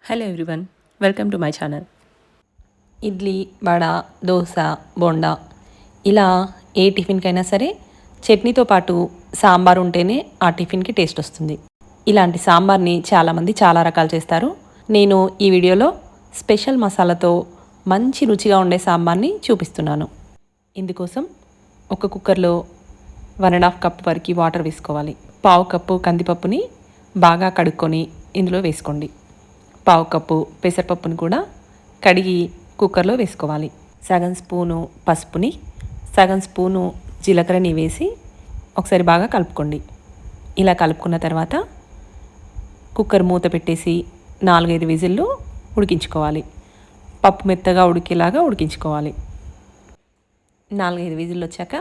Hello everyone, welcome to my channel. Idli, vada, dosa, bonda ఇలా ఏ టిఫిన్కైనా సరే చట్నీతో పాటు సాంబార్ ఉంటేనే ఆ టిఫిన్కి టేస్ట్ వస్తుంది. ఇలాంటి సాంబార్ని చాలామంది చాలా రకాలు చేస్తారు. నేను ఈ వీడియోలో స్పెషల్ మసాలాతో మంచి రుచిగా ఉండే సాంబార్ని చూపిస్తున్నాను. ఇందుకోసం ఒక కుక్కర్లో 1.5 కప్ వరకు వాటర్ వేసుకోవాలి. పావు కప్పు కందిపప్పుని బాగా కడుక్కొని ఇందులో వేసుకోండి. పావు కప్పు పెసరపప్పుని కూడా కడిగి కుక్కర్లో వేసుకోవాలి. సగం స్పూను పసుపుని, సగం స్పూను జీలకర్రని వేసి ఒకసారి బాగా కలుపుకోండి. ఇలా కలుపుకున్న తర్వాత కుక్కర్ మూత పెట్టేసి 4-5 విజిల్లు ఉడికించుకోవాలి. పప్పు మెత్తగా ఉడికేలాగా ఉడికించుకోవాలి. 4-5 విజిల్లు వచ్చాక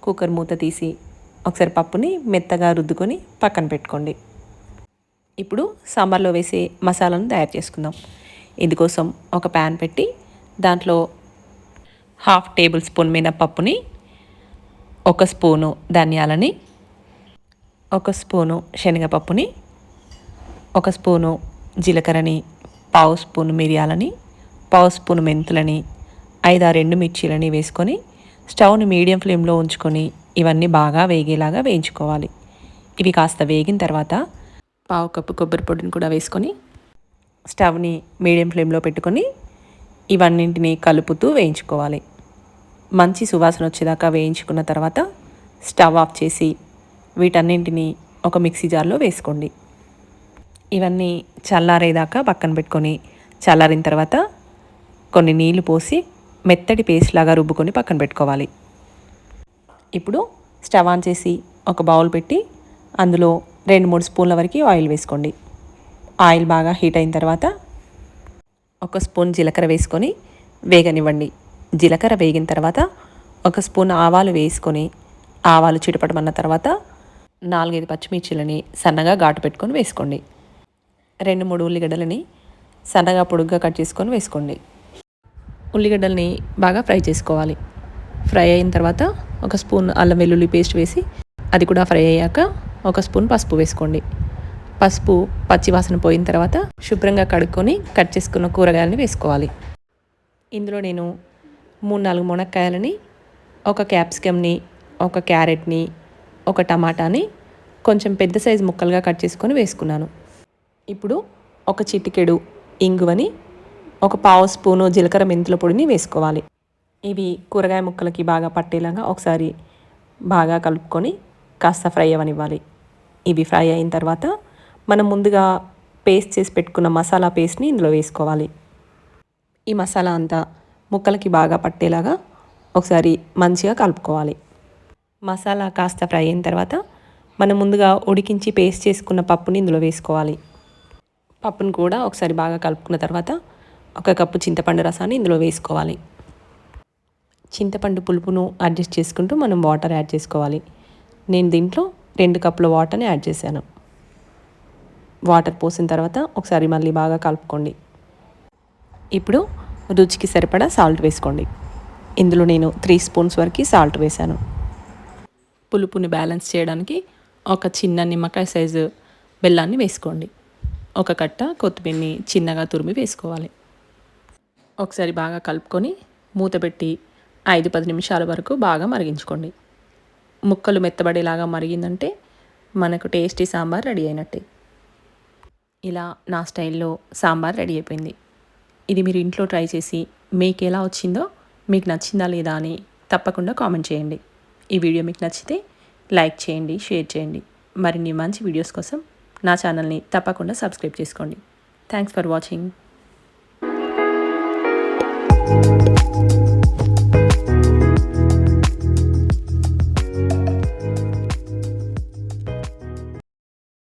కుక్కర్ మూత తీసి ఒకసారి పప్పుని మెత్తగా రుద్దుకొని పక్కన పెట్టుకోండి. ఇప్పుడు సాంబార్లో వేసే మసాలాను తయారు చేసుకుందాం. ఇందుకోసం ఒక ప్యాన్ పెట్టి దాంట్లో 1/2 టేబుల్ స్పూన్ మినపప్పుని, 1 స్పూను ధనియాలని, 1 స్పూను శనగపప్పుని, 1 స్పూను జీలకర్రని, పావు స్పూను మిరియాలని, పావు స్పూను మెంతులని, 5-6 ఎండుమిర్చీలని వేసుకొని స్టవ్ని మీడియం ఫ్లేమ్లో ఉంచుకొని ఇవన్నీ బాగా వేగేలాగా వేయించుకోవాలి. ఇవి కాస్త వేగిన తర్వాత పావు కప్పు కొబ్బరి పొడిని కూడా వేసుకొని స్టవ్ని మీడియం ఫ్లేమ్లో పెట్టుకొని ఇవన్నింటినీ కలుపుతూ వేయించుకోవాలి. మంచి సువాసన వచ్చేదాకా వేయించుకున్న తర్వాత స్టవ్ ఆఫ్ చేసి వీటన్నింటినీ ఒక మిక్సీ జార్లో వేసుకోండి. ఇవన్నీ చల్లారేదాకా పక్కన పెట్టుకొని చల్లారిన తర్వాత కొన్ని నీళ్లు పోసి మెత్తటి పేస్ట్ లాగా రుబ్బుకొని పక్కన పెట్టుకోవాలి. ఇప్పుడు స్టవ్ ఆన్ చేసి ఒక బౌల్ పెట్టి అందులో 2-3 స్పూన్ల వరకు ఆయిల్ వేసుకోండి. ఆయిల్ బాగా హీట్ అయిన తర్వాత 1 స్పూన్ జీలకర్ర వేసుకొని వేగనివ్వండి. జీలకర్ర వేగిన తర్వాత 1 స్పూన్ ఆవాలు వేసుకొని ఆవాలు చిటపటమన్న తర్వాత 4-5 పచ్చిమిర్చిలని సన్నగా ఘాటు పెట్టుకొని వేసుకోండి. 2-3 ఉల్లిగడ్డలని సన్నగా పొడుగ్గా కట్ చేసుకొని వేసుకోండి. ఉల్లిగడ్డల్ని బాగా ఫ్రై చేసుకోవాలి. ఫ్రై అయిన తర్వాత 1 స్పూన్ అల్లం వెల్లుల్లి పేస్ట్ వేసి అది కూడా ఫ్రై అయ్యాక 1 స్పూన్ పసుపు వేసుకోండి. పసుపు పచ్చివాసన పోయిన తర్వాత శుభ్రంగా కడుక్కొని కట్ చేసుకున్న కూరగాయలని వేసుకోవాలి. ఇందులో నేను 3-4 మునక్కాయలని, 1 క్యాప్సికమ్ని, 1 క్యారెట్ని, 1 టమాటాని కొంచెం పెద్ద సైజు ముక్కలుగా కట్ చేసుకొని వేసుకున్నాను. ఇప్పుడు 1 చిటికెడు ఇంగువని, 1 పావు స్పూను జీలకర్ర మెంతుల పొడిని వేసుకోవాలి. ఇవి కూరగాయ ముక్కలకి బాగా పట్టేలాగా ఒకసారి బాగా కలుపుకొని కాస్త ఫ్రై అవ్వనివ్వాలి. ఇవి ఫ్రై అయిన తర్వాత మనం ముందుగా పేస్ట్ చేసి పెట్టుకున్న మసాలా పేస్ట్ని ఇందులో వేసుకోవాలి. ఈ మసాలా అంతా ముక్కలకి బాగా పట్టేలాగా ఒకసారి మంచిగా కలుపుకోవాలి. మసాలా కాస్త ఫ్రై అయిన తర్వాత మనం ముందుగా ఉడికించి పేస్ట్ చేసుకున్న పప్పుని ఇందులో వేసుకోవాలి. పప్పును కూడా ఒకసారి బాగా కలుపుకున్న తర్వాత 1 కప్పు చింతపండు రసాన్ని ఇందులో వేసుకోవాలి. చింతపండు పులుపును అడ్జస్ట్ చేసుకుంటూ మనం వాటర్ యాడ్ చేసుకోవాలి. నేను దీంట్లో 2 కప్పుల వాటర్ని యాడ్ చేశాను. వాటర్ పోసిన తర్వాత ఒకసారి మళ్ళీ బాగా కలుపుకోండి. ఇప్పుడు రుచికి సరిపడా సాల్ట్ వేసుకోండి. ఇందులో నేను 3 స్పూన్స్ వరకు సాల్ట్ వేశాను. పులుపుని బ్యాలెన్స్ చేయడానికి 1 చిన్న నిమ్మకాయ సైజు బెల్లాన్ని వేసుకోండి. 1 కట్ట కొత్తిమీరని చిన్నగా తురిమి వేసుకోవాలి. ఒకసారి బాగా కలుపుకొని మూత పెట్టి 5-10 నిమిషాల వరకు బాగా మరిగించుకోండి. ముక్కలు మెత్తబడేలాగా మరిగిందంటే మనకు టేస్టీ సాంబార్ రెడీ అయినట్టే. ఇలా నా స్టైల్లో సాంబార్ రెడీ అయిపోయింది. ఇది మీరు ఇంట్లో ట్రై చేసి మీకు ఎలా వచ్చిందో, మీకు నచ్చిందా లేదా అని తప్పకుండా కామెంట్ చేయండి. ఈ వీడియో మీకు నచ్చితే లైక్ చేయండి, షేర్ చేయండి. మరిన్ని మంచి వీడియోస్ కోసం నా ఛానల్ని తప్పకుండా సబ్స్క్రైబ్ చేసుకోండి. Thanks for watching.